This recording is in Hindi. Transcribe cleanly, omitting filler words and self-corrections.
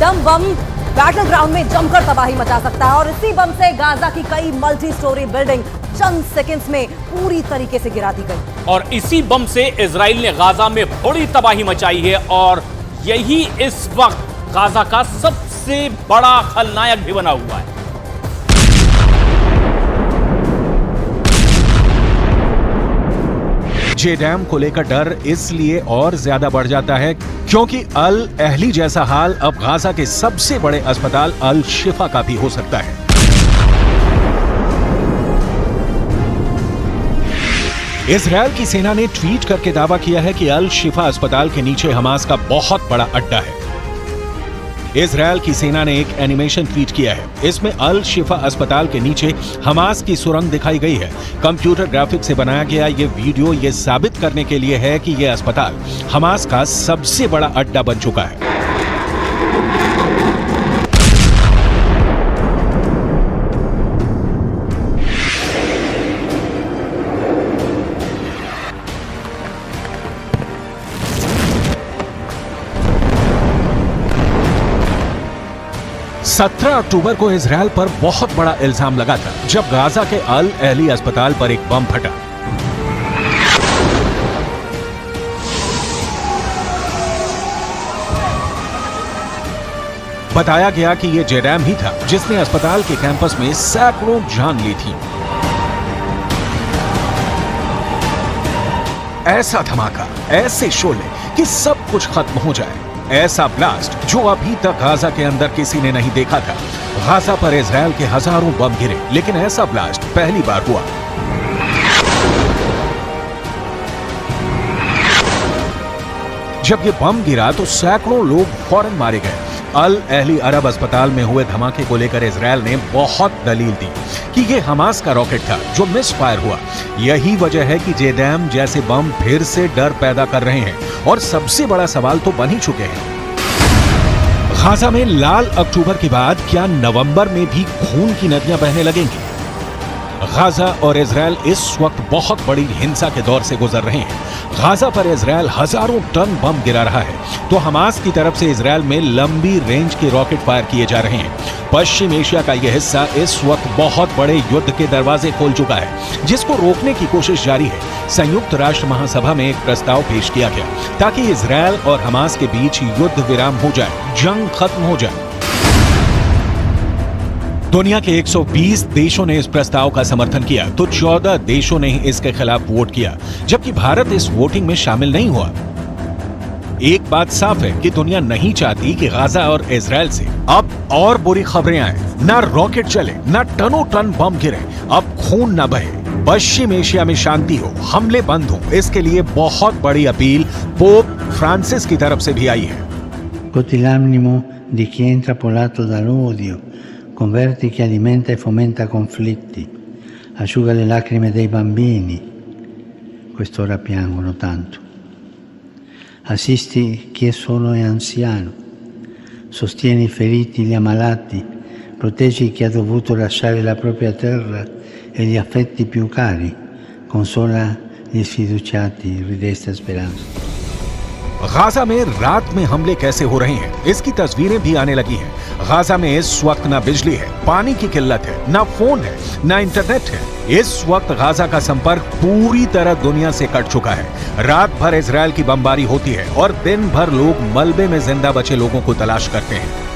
एटम बम बैटल ग्राउंड में जमकर तबाही मचा सकता है और इसी बम से गाजा की कई मल्टी स्टोरी बिल्डिंग चंद सेकंड्स में पूरी तरीके से गिरा दी गई। और इसी बम से इजराइल ने गाजा में बड़ी तबाही मचाई है और यही इस वक्त गाजा का सबसे बड़ा खलनायक भी बना हुआ है। जेडैम को लेकर डर इसलिए और ज्यादा बढ़ जाता है क्योंकि अल अहली जैसा हाल अब गाजा के सबसे बड़े अस्पताल अल शिफा का भी हो सकता है। इजरायल की सेना ने ट्वीट करके दावा किया है कि अल शिफा अस्पताल के नीचे हमास का बहुत बड़ा अड्डा है। इजरायल की सेना ने एक एनिमेशन ट्वीट किया है। इसमें अल शिफा अस्पताल के नीचे हमास की सुरंग दिखाई गई है। कंप्यूटर ग्राफिक्स से बनाया गया ये वीडियो ये साबित करने के लिए है कि यह अस्पताल हमास का सबसे बड़ा अड्डा बन चुका है। 17 अक्टूबर को इजरायल पर बहुत बड़ा इल्जाम लगा था जब गाजा के अल अहली अस्पताल पर एक बम फटा। बताया गया कि यह जेडैम ही था जिसने अस्पताल के कैंपस में सैकड़ों जान ली थी। ऐसा धमाका, ऐसे शोले कि सब कुछ खत्म हो जाए, ऐसा ब्लास्ट जो अभी तक गाजा के अंदर किसी ने नहीं देखा था। गाजा पर इजरायल के हजारों बम गिरे, लेकिन ऐसा ब्लास्ट पहली बार हुआ। जब ये बम गिरा तो सैकड़ों लोग फौरन मारे गए। अल अहली अरब अस्पताल में हुए धमाके को लेकर इजरायल ने बहुत दलील दी कि ये हमास का रॉकेट था जो मिस फायर हुआ। यही वजह है कि जेडैम जैसे बम फिर से डर पैदा कर रहे हैं और सबसे बड़ा सवाल तो बन ही चुके हैं। गाजा में लाल अक्टूबर के बाद क्या नवंबर में भी खून की नदियां बहने लगेंगी? गाजा और इजरायल इस वक्त बहुत बड़ी हिंसा के दौर से गुजर रहे हैं। गाजा पर इजरायल हजारों टन बम गिरा रहा है तो हमास की तरफ से इजरायल में लंबी रेंज के रॉकेट फायर किए जा रहे हैं। पश्चिम एशिया का यह हिस्सा इस वक्त बहुत बड़े युद्ध के दरवाजे खोल चुका है जिसको रोकने की कोशिश जारी है। संयुक्त राष्ट्र महासभा में एक प्रस्ताव पेश किया गया ताकि इजरायल और हमास के बीच युद्ध विराम हो जाए, जंग खत्म हो जाए। दुनिया के 120 देशों ने इस प्रस्ताव का समर्थन किया तो 14 देशों ने इसके खिलाफ वोट किया, जबकि भारत इस वोटिंग में शामिल नहीं हुआ। एक बात साफ है कि दुनिया नहीं चाहती कि गाजा और इजरायल से अब और बुरी खबरें आए। ना रॉकेट चले, ना टनों टन बम गिरे, अब खून न बहे, पश्चिम एशिया में शांति हो, हमले बंद हो। इसके लिए बहुत बड़ी अपील पोप फ्रांसिस की तरफ से भी आई है। L'animo di chi è intrappolato dall'odio, converte chi alimenta e fomenta conflitti, asciuga le lacrime dei bambini, quest'ora piangono tanto. Assisti chi è solo e anziano, sostieni i feriti, gli ammalati, proteggi chi ha dovuto lasciare la propria terra e gli affetti più cari, consola gli sfiduciati, ridesta speranza. Gaza में रात में हमले कैसे हो रहे हैं इसकी तस्वीरें भी आने लगी हैं। गाजा में इस वक्त ना बिजली है, पानी की किल्लत है, ना फोन है, ना इंटरनेट है। इस वक्त गाजा का संपर्क पूरी तरह दुनिया से कट चुका है। रात भर इजरायल की बमबारी होती है और दिन भर लोग मलबे में जिंदा बचे लोगों को तलाश करते हैं।